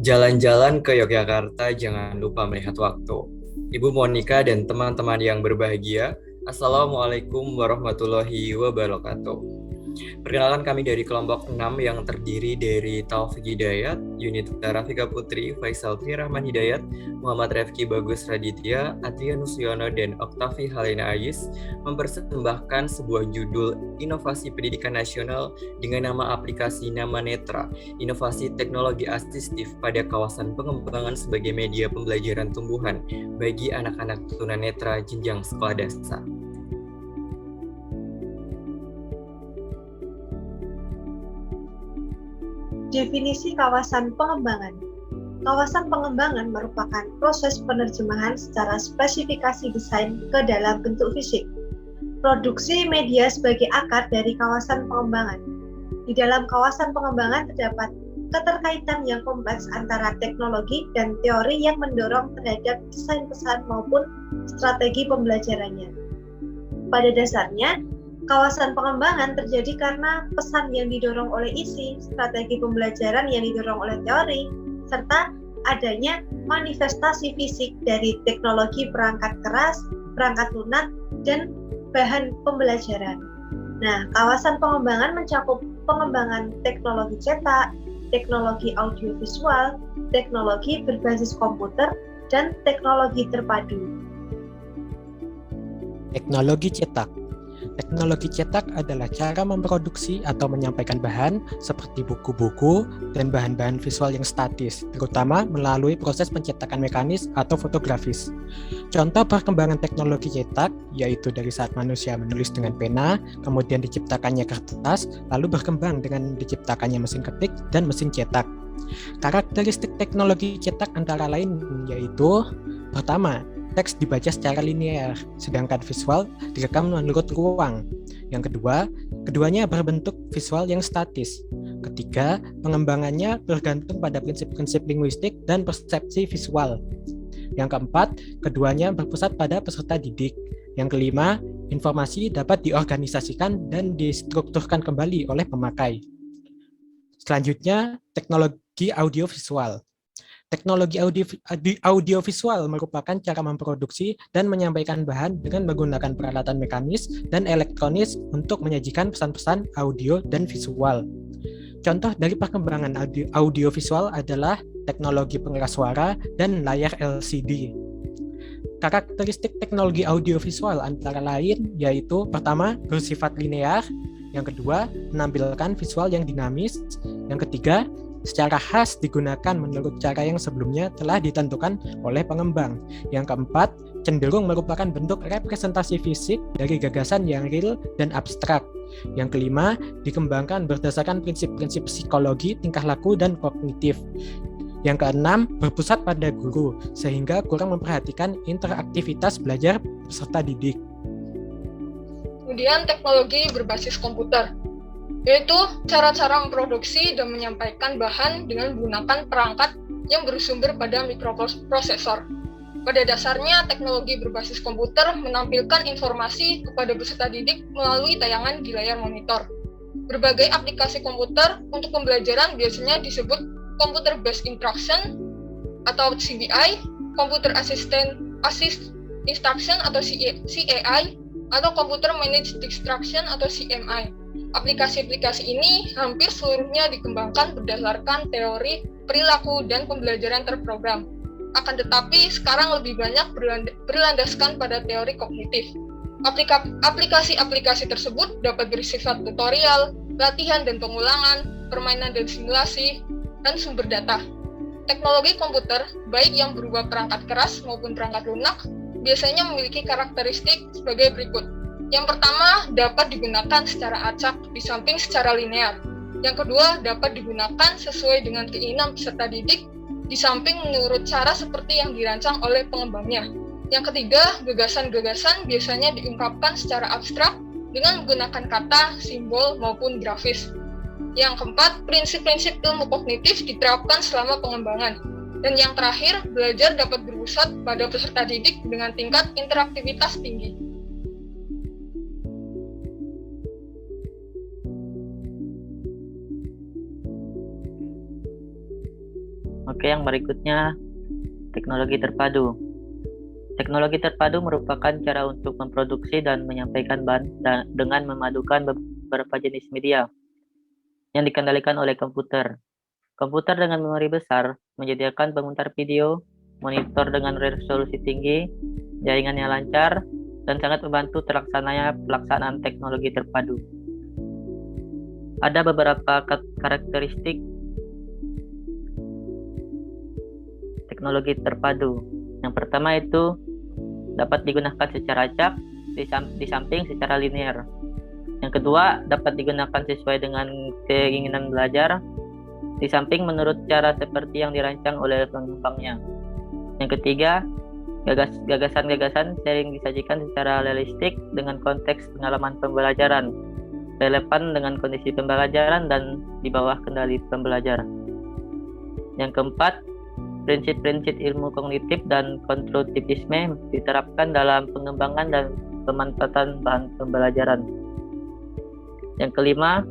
Jalan-jalan ke Yogyakarta jangan lupa melihat waktu. Ibu Monika dan teman-teman yang berbahagia, Assalamualaikum warahmatullahi wabarakatuh. Perkenalkan kami dari kelompok 6 yang terdiri dari Taufik Hidayat, Yunita Rafika Putri, Faisal Tri Rahman Hidayat, Muhammad Refki Bagus Raditya, Atria Nusyono, dan Oktavi Halena Ayis mempersembahkan sebuah judul Inovasi Pendidikan Nasional dengan nama aplikasi Nama Netra, Inovasi Teknologi Asistif pada Kawasan Pengembangan sebagai Media Pembelajaran Tumbuhan bagi anak-anak tunanetra jenjang sekolah dasar. Definisi kawasan pengembangan. Kawasan pengembangan merupakan proses penerjemahan secara spesifikasi desain ke dalam bentuk fisik. Produksi media sebagai akar dari kawasan pengembangan. Di dalam kawasan pengembangan terdapat keterkaitan yang kompleks antara teknologi dan teori yang mendorong terhadap desain pesan maupun strategi pembelajarannya. Pada dasarnya, kawasan pengembangan terjadi karena pesan yang didorong oleh isi, strategi pembelajaran yang didorong oleh teori, serta adanya manifestasi fisik dari teknologi perangkat keras, perangkat lunak, dan bahan pembelajaran. Nah, kawasan pengembangan mencakup pengembangan teknologi cetak, teknologi audiovisual, teknologi berbasis komputer, dan teknologi terpadu. Teknologi cetak. Teknologi cetak adalah cara memproduksi atau menyampaikan bahan seperti buku-buku dan bahan-bahan visual yang statis, terutama melalui proses pencetakan mekanis atau fotografis. Contoh perkembangan teknologi cetak yaitu dari saat manusia menulis dengan pena, kemudian diciptakannya kertas, lalu berkembang dengan diciptakannya mesin ketik dan mesin cetak. Karakteristik teknologi cetak antara lain yaitu pertama, teks dibaca secara linear, sedangkan visual direkam menurut ruang. Yang kedua, keduanya berbentuk visual yang statis. Ketiga, pengembangannya bergantung pada prinsip-prinsip linguistik dan persepsi visual. Yang keempat, keduanya berpusat pada peserta didik. Yang kelima, informasi dapat diorganisasikan dan distrukturkan kembali oleh pemakai. Selanjutnya, teknologi audiovisual. Teknologi audiovisual merupakan cara memproduksi dan menyampaikan bahan dengan menggunakan peralatan mekanis dan elektronis untuk menyajikan pesan-pesan audio dan visual. Contoh dari perkembangan audiovisual adalah teknologi pengeras suara dan layar LCD. Karakteristik teknologi audiovisual antara lain yaitu pertama, bersifat linear, yang kedua, menampilkan visual yang dinamis, yang ketiga, secara khas digunakan menurut cara yang sebelumnya telah ditentukan oleh pengembang. Yang keempat, cenderung merupakan bentuk representasi fisik dari gagasan yang real dan abstrak. Yang kelima, dikembangkan berdasarkan prinsip-prinsip psikologi, tingkah laku, dan kognitif. Yang keenam, berpusat pada guru, sehingga kurang memperhatikan interaktivitas belajar peserta didik. Kemudian teknologi berbasis komputer, yaitu cara-cara memproduksi dan menyampaikan bahan dengan menggunakan perangkat yang bersumber pada mikroprosesor. Pada dasarnya, teknologi berbasis komputer menampilkan informasi kepada peserta didik melalui tayangan di layar monitor. Berbagai aplikasi komputer untuk pembelajaran biasanya disebut Computer Based Instruction atau CBI, Computer Assist Instruction atau CAI, atau Computer Managed Instruction atau CMI. Aplikasi-aplikasi ini hampir seluruhnya dikembangkan berdasarkan teori, perilaku, dan pembelajaran terprogram. Akan tetapi, sekarang lebih banyak berlandaskan pada teori kognitif. Aplikasi-aplikasi tersebut dapat bersifat tutorial, latihan dan pengulangan, permainan dan simulasi, dan sumber data. Teknologi komputer, baik yang berupa perangkat keras maupun perangkat lunak, biasanya memiliki karakteristik sebagai berikut. Yang pertama, dapat digunakan secara acak di samping secara linear. Yang kedua, dapat digunakan sesuai dengan keinginan peserta didik di samping menurut cara seperti yang dirancang oleh pengembangnya. Yang ketiga, gagasan-gagasan biasanya diungkapkan secara abstrak dengan menggunakan kata, simbol, maupun grafis. Yang keempat, prinsip-prinsip ilmu kognitif diterapkan selama pengembangan. Dan yang terakhir, belajar dapat berpusat pada peserta didik dengan tingkat interaktivitas tinggi. Oke, yang berikutnya teknologi terpadu. Teknologi terpadu merupakan cara untuk memproduksi dan menyampaikan bahan dengan memadukan beberapa jenis media yang dikendalikan oleh komputer. Komputer dengan memori besar menyediakan pemutar video, monitor dengan resolusi tinggi, jaringan yang lancar, dan sangat membantu terlaksananya pelaksanaan teknologi terpadu. Ada beberapa karakteristik teknologi terpadu. Yang pertama itu dapat digunakan secara acak, di samping secara linear. Yang kedua, dapat digunakan sesuai dengan keinginan belajar, di samping menurut cara seperti yang dirancang oleh pengembangnya. Yang ketiga, gagasan-gagasan sering disajikan secara realistik dengan konteks pengalaman pembelajaran, relevan dengan kondisi pembelajaran dan di bawah kendali pembelajar. Yang keempat, prinsip-prinsip ilmu kognitif dan konstruktivisme diterapkan dalam pengembangan dan pemanfaatan bahan pembelajaran. Yang kelima,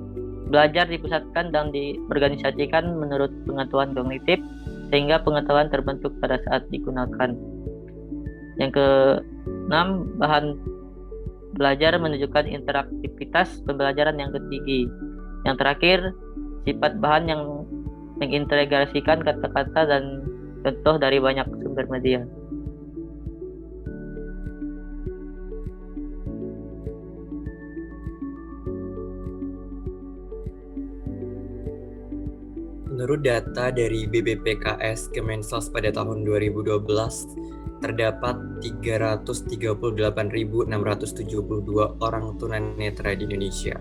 belajar dipusatkan dan diorganisasikan menurut pengetahuan kognitif sehingga pengetahuan terbentuk pada saat digunakan. Yang keenam, bahan belajar menunjukkan interaktivitas pembelajaran yang tinggi. Yang terakhir, sifat bahan yang mengintegrasikan kata-kata dan contoh dari banyak sumber media. Menurut data dari BPPKS Kemensos pada tahun 2012, terdapat 338.672 orang tunanetra di Indonesia.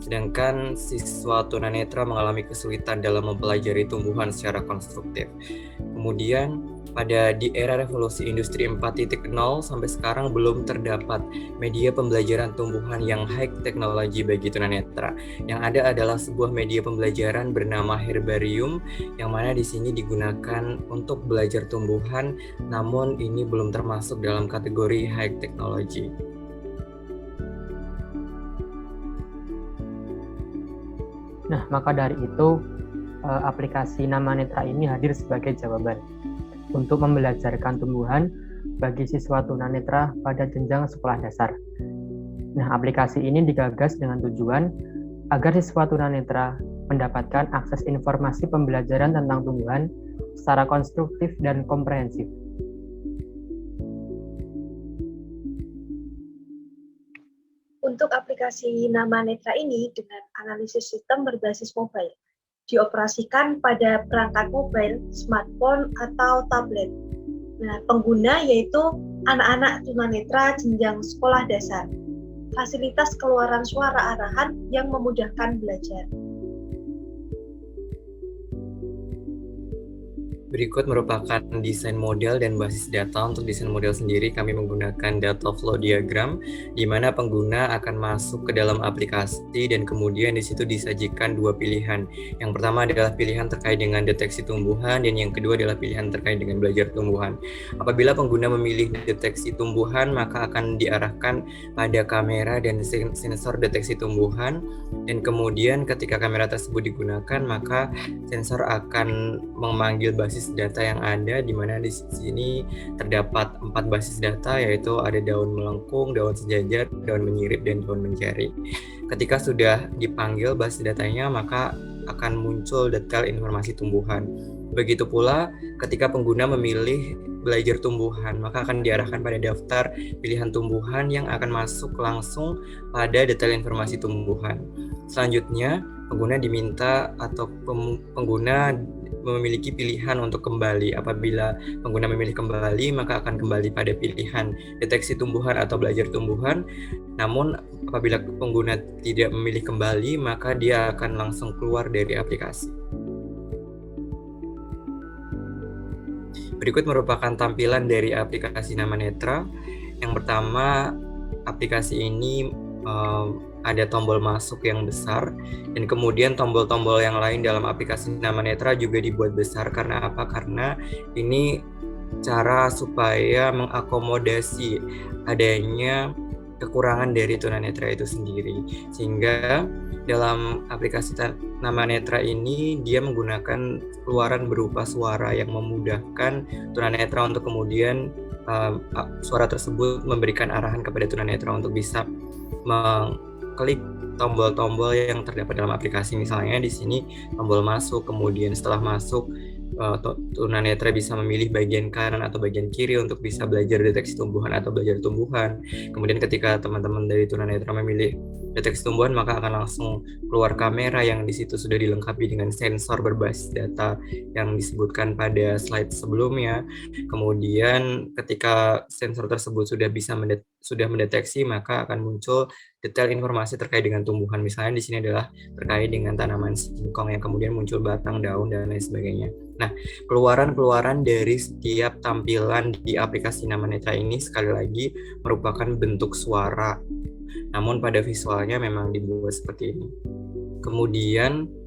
Sedangkan siswa tunanetra mengalami kesulitan dalam mempelajari tumbuhan secara konstruktif. Kemudian di era revolusi industri 4.0 sampai sekarang belum terdapat media pembelajaran tumbuhan yang high teknologi bagi tunanetra. Yang ada adalah sebuah media pembelajaran bernama herbarium yang mana di sini digunakan untuk belajar tumbuhan, namun ini belum termasuk dalam kategori high technology. Nah, maka dari itu aplikasi Nama Netra ini hadir sebagai jawaban untuk membelajarkan tumbuhan bagi siswa tunanetra pada jenjang sekolah dasar. Nah, aplikasi ini digagas dengan tujuan agar siswa tunanetra mendapatkan akses informasi pembelajaran tentang tumbuhan secara konstruktif dan komprehensif. Untuk aplikasi Nama Netra ini dengan analisis sistem berbasis mobile, dioperasikan pada perangkat mobile, smartphone, atau tablet. Nah, pengguna yaitu anak-anak tunanetra jenjang sekolah dasar. Fasilitas keluaran suara arahan yang memudahkan belajar. Berikut merupakan desain model dan basis data. Untuk desain model sendiri kami menggunakan data flow diagram, di mana pengguna akan masuk ke dalam aplikasi dan kemudian di situ disajikan dua pilihan. Yang pertama adalah pilihan terkait dengan deteksi tumbuhan dan yang kedua adalah pilihan terkait dengan belajar tumbuhan. Apabila pengguna memilih deteksi tumbuhan, maka akan diarahkan pada kamera dan sensor deteksi tumbuhan, dan kemudian ketika kamera tersebut digunakan, maka sensor akan memanggil basis data yang ada, di mana di sini terdapat 4 basis data, yaitu ada daun melengkung, daun sejajar, daun menyirip, dan daun mencari. Ketika sudah dipanggil basis datanya, maka akan muncul detail informasi tumbuhan. Begitu pula ketika pengguna memilih belajar tumbuhan, maka akan diarahkan pada daftar pilihan tumbuhan yang akan masuk langsung pada detail informasi tumbuhan. Selanjutnya, pengguna diminta atau pengguna memiliki pilihan untuk kembali. Apabila pengguna memilih kembali, maka akan kembali pada pilihan deteksi tumbuhan atau belajar tumbuhan. Namun apabila pengguna tidak memilih kembali, maka dia akan langsung keluar dari aplikasi. Berikut merupakan tampilan dari aplikasi Nama Netra. Yang pertama, aplikasi ini ada tombol masuk yang besar, dan kemudian tombol-tombol yang lain dalam aplikasi Nama Netra juga dibuat besar. Karena apa? Karena ini cara supaya mengakomodasi adanya kekurangan dari tunanetra itu sendiri, sehingga dalam aplikasi nama netra ini dia menggunakan keluaran berupa suara yang memudahkan tunanetra untuk kemudian suara tersebut memberikan arahan kepada tunanetra untuk bisa mengklik tombol-tombol yang terdapat dalam aplikasi. Misalnya di sini tombol masuk, kemudian setelah masuk tunanetra bisa memilih bagian kanan atau bagian kiri untuk bisa belajar deteksi tumbuhan atau belajar tumbuhan. Kemudian ketika teman-teman dari tunanetra memilih deteksi tumbuhan, maka akan langsung keluar kamera yang di situ sudah dilengkapi dengan sensor berbasis data yang disebutkan pada slide sebelumnya. Kemudian ketika sensor tersebut sudah mendeteksi, maka akan muncul detail informasi terkait dengan tumbuhan. Misalnya di sini adalah terkait dengan tanaman singkong yang kemudian muncul batang, daun, dan lain sebagainya. Nah, keluaran-keluaran dari setiap tampilan di aplikasi Nama Netra ini sekali lagi merupakan bentuk suara, namun pada visualnya memang dibuat seperti ini. Kemudian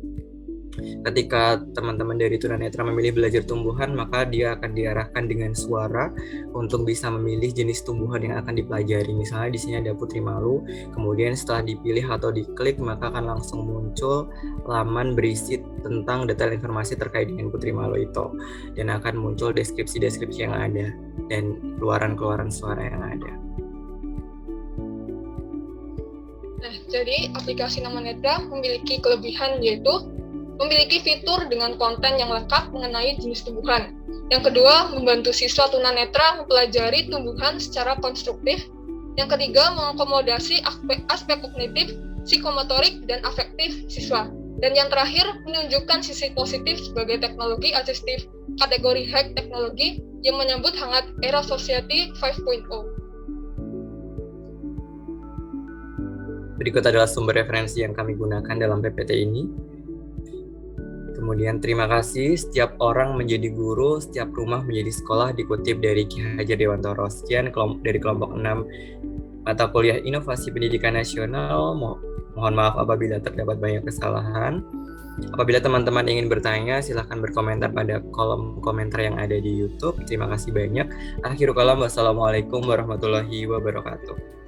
ketika teman-teman dari tunanetra memilih belajar tumbuhan, maka dia akan diarahkan dengan suara untuk bisa memilih jenis tumbuhan yang akan dipelajari. Misalnya di sini ada putri malu, kemudian setelah dipilih atau diklik, maka akan langsung muncul laman berisi tentang detail informasi terkait dengan putri malu itu, dan akan muncul deskripsi-deskripsi yang ada dan keluaran-keluaran suara yang ada. Nah, jadi aplikasi Nama Netra memiliki kelebihan yaitu memiliki fitur dengan konten yang lengkap mengenai jenis tumbuhan. Yang kedua, membantu siswa tunanetra mempelajari tumbuhan secara konstruktif. Yang ketiga, mengakomodasi aspek kognitif, psikomotorik, dan afektif siswa. Dan yang terakhir, menunjukkan sisi positif sebagai teknologi asistif kategori high teknologi yang menyambut hangat era Society 5.0. Berikut adalah sumber referensi yang kami gunakan dalam PPT ini. Kemudian terima kasih, setiap orang menjadi guru, setiap rumah menjadi sekolah, dikutip dari Ki Hajar Dewantoro. Sekian dari kelompok 6 mata kuliah Inovasi Pendidikan Nasional. Mohon maaf apabila terdapat banyak kesalahan. Apabila teman-teman ingin bertanya, silahkan berkomentar pada kolom komentar yang ada di YouTube. Terima kasih banyak. Akhirul kalam, wassalamualaikum warahmatullahi wabarakatuh.